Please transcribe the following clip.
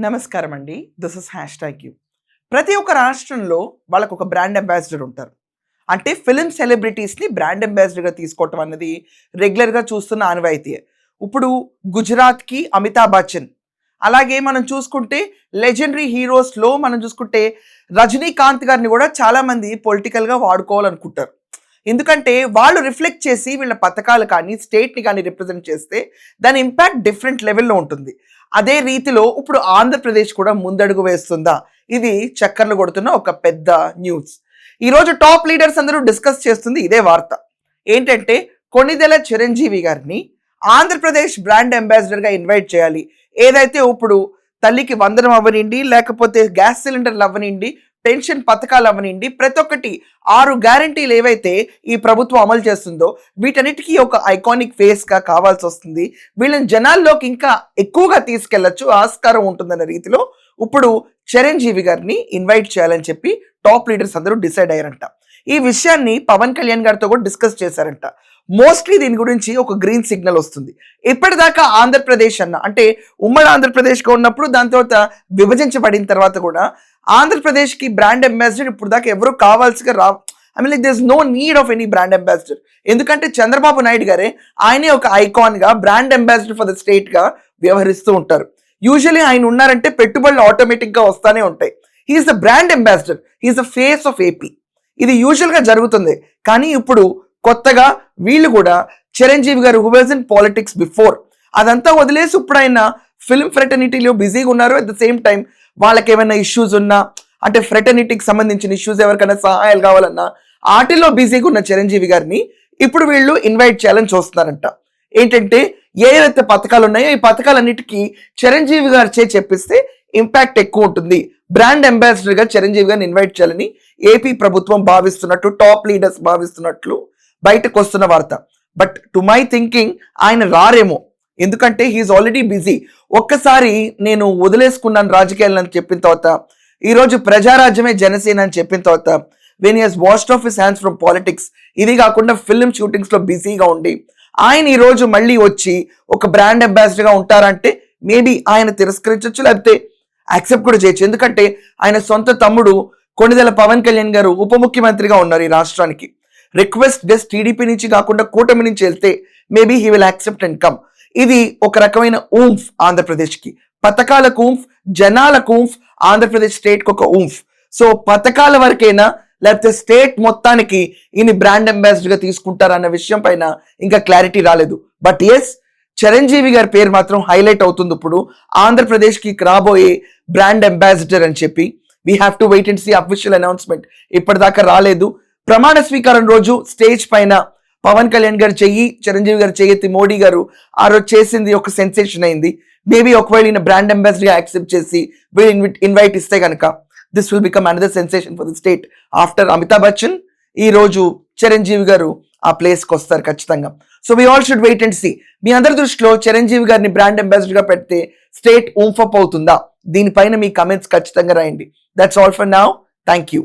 నమస్కారం అండి. This is #you. ప్రతి ఒక్క రాష్ట్రంలో వాళ్ళకు ఒక బ్రాండ్ అంబాసిడర్ ఉంటారు. అంటే ఫిల్మ్ సెలబ్రిటీస్‌ని బ్రాండ్ అంబాసిడర్‌గా తీసుకోవటం అన్నది రెగ్యులర్‌గా చూస్తున్న ఆనవాయితీయే. ఇప్పుడు గుజరాత్‌కి అమితాబ్ బచ్చన్, అలాగే మనం చూసుకుంటే లెజెండరీ హీరోస్‌లో మనం చూసుకుంటే రజనీకాంత్ గారిని కూడా చాలామంది పొలిటికల్‌గా వాడుకోవాలనుకుంటారు. ఎందుకంటే వాళ్ళు రిఫ్లెక్ట్ చేసి వీళ్ళ పథకాలు కానీ, స్టేట్‌ని కానీ రిప్రజెంట్ చేస్తే దాని ఇంపాక్ట్ డిఫరెంట్ లెవెల్‌లో ఉంటుంది. అదే రీతిలో ఇప్పుడు ఆంధ్రప్రదేశ్ కూడా ముందడుగు వేస్తుందా? ఇది చక్కర్లు కొడుతున్న ఒక పెద్ద న్యూస్. ఈరోజు టాప్ లీడర్స్ అందరూ డిస్కస్ చేస్తుంది ఇదే వార్త. ఏంటంటే కొణిదెల చిరంజీవి గారిని ఆంధ్రప్రదేశ్ బ్రాండ్ అంబాసిడర్‌గా ఇన్వైట్ చేయాలి. ఏదైతే ఇప్పుడు తల్లికి వందనం అవ్వనిండి, లేకపోతే గ్యాస్ సిలిండర్లు అవ్వనిండి, పెన్షన్ పథకాలు అవ్వనిండి, ప్రతి ఒక్కటి 6 గ్యారంటీలు ఏవైతే ఈ ప్రభుత్వం అమలు చేస్తుందో వీటన్నిటికీ ఒక ఐకానిక్ ఫేస్గా కావాల్సి వస్తుంది. వీళ్ళని జనాల్లోకి ఇంకా ఎక్కువగా తీసుకెళ్లొచ్చు, ఆస్కారం ఉంటుందన్న రీతిలో ఇప్పుడు చిరంజీవి గారిని ఇన్వైట్ చేయాలని చెప్పి టాప్ లీడర్స్ అందరూ డిసైడ్ అయ్యారంట. ఈ విషయాన్ని పవన్ కళ్యాణ్ గారితో కూడా డిస్కస్ చేశారంట. మోస్ట్లీ దీని గురించి ఒక గ్రీన్ సిగ్నల్ వస్తుంది. ఇప్పటిదాకా ఆంధ్రప్రదేశ్ అంటే ఉమ్మడి ఆంధ్రప్రదేశ్గా ఉన్నప్పుడు, దాని తర్వాత విభజించబడిన తర్వాత కూడా ఆంధ్రప్రదేశ్కి బ్రాండ్ అంబాసిడర్ ఇప్పుడు దాకా ఎవరు కావాల్సిగా like there is no need of any brand ambassador. ఎందుకంటే చంద్రబాబు నాయుడు గారే ఆయనే ఒక ఐకాన్గా బ్రాండ్ అంబాసిడర్ ఫర్ ద స్టేట్గా వ్యవహరిస్తూ ఉంటారు. యూజువల్లీ ఆయన ఉన్నారంటే పెట్టుబడులు ఆటోమేటిక్గా వస్తూనే ఉంటాయి. He's the brand ambassador, he's the face of AP. ఇది యూజువల్గా జరుగుతుంది. కానీ ఇప్పుడు కొత్తగా వీళ్ళు కూడా చిరంజీవి గారు who was in politics before అదంతా వదిలేసి ఇప్పుడు ఆయన ఫిల్మ్ ఫ్రెటర్నిటీలో బిజీగా ఉన్నారు. అట్ ద సేమ్ టైం వాళ్ళకి ఏమైనా ఇష్యూస్ ఉన్నా, అంటే ఫ్రెటర్నిటీకి సంబంధించిన ఇష్యూస్ ఎవరికైనా సహాయాలు కావాలన్నా వాటిల్లో బిజీగా ఉన్న చిరంజీవి గారిని ఇప్పుడు వీళ్ళు ఇన్వైట్ చేయాలని చూస్తున్నారంట. ఏంటంటే ఏవైతే పథకాలు ఉన్నాయో ఈ పథకాలన్నిటికీ చిరంజీవి గారు చెప్పిస్తే ఇంపాక్ట్ ఎక్కువ ఉంటుంది. బ్రాండ్ అంబాసిడర్ గా చిరంజీవి గారిని ఇన్వైట్ చేయాలని ఏపీ ప్రభుత్వం భావిస్తున్నట్టు, టాప్ లీడర్స్ భావిస్తున్నట్లు బయటకు వస్తున్న వార్త. బట్ టు మై థింకింగ్ ఆయన రారేమో, ఎందుకంటే హీఈస్ ఆల్రెడీ బిజీ. ఒక్కసారి నేను వదిలేసుకున్నాను రాజకీయాలను చెప్పిన తర్వాత, ఈరోజు ప్రజారాజ్యమే జనసేన అని చెప్పిన తర్వాత, when he has washed of his hands from politics, ఇది కాకుండా ఫిల్మ్ షూటింగ్స్ లో బిజీగా ఉండి ఆయన ఈరోజు మళ్ళీ వచ్చి ఒక బ్రాండ్ అంబాసిడర్ గా ఉంటారంటే మేబీ ఆయన తిరస్కరించవచ్చు, లేకపోతే యాక్సెప్ట్ కూడా చేయొచ్చు. ఎందుకంటే ఆయన సొంత తమ్ముడు కొణిదెల పవన్ కళ్యాణ్ గారు ఉప ముఖ్యమంత్రిగా ఉన్నారు ఈ రాష్ట్రానికి. రిక్వెస్ట్ జస్ట్ టీడీపీ నుంచి కాకుండా కూటమి నుంచి వెళ్తే maybe he will accept and come. ఇది ఒక రకమైన ఊంఫ్ ఆంధ్రప్రదేశ్కి, పథకాలకు ఊంఫ్, జనాలకు ఊంఫ్, ఆంధ్రప్రదేశ్ స్టేట్కి ఒక ఊంఫ్. సో పథకాల వరకైనా లేకపోతే స్టేట్ మొత్తానికి ఈయన బ్రాండ్ అంబాసిడర్గా తీసుకుంటారన్న విషయం పైన ఇంకా క్లారిటీ రాలేదు. బట్ ఎస్, చిరంజీవి గారి పేరు మాత్రం హైలైట్ అవుతుంది ఇప్పుడు ఆంధ్రప్రదేశ్కి రాబోయే బ్రాండ్ అంబాసిడర్ అని చెప్పి. We have to wait and see official announcement. ఇప్పటిదాకా రాలేదు. ప్రమాణ స్వీకారం రోజు స్టేజ్ పైన పవన్ కళ్యాణ్ గారు చెయ్యి, చిరంజీవి గారు చెయ్యెత్తి మోడీ గారు ఆ రోజు చేసింది ఒక సెన్సేషన్ అయింది. మేబీ ఒకవేళ ఈయన బ్రాండ్ అంబాసిడర్ గా యాక్సెప్ట్ చేసి వీళ్ళు ఇన్వైట్ ఇస్తే కనుక this will become another sensation for the state. After Amitabh Bachchan ఈ రోజు చిరంజీవి గారు ఆ ప్లేస్కి వస్తారు ఖచ్చితంగా. So we all should wait and see. మీ అందరి దృష్టిలో చిరంజీవి గారిని బ్రాండ్ అంబాసిడర్ గా పెడితే స్టేట్ ఊంఫ్ అప్ అవుతుందా? దీనిపైన మీ కమెంట్స్ ఖచ్చితంగా రాయండి. That's all for now. Thank you.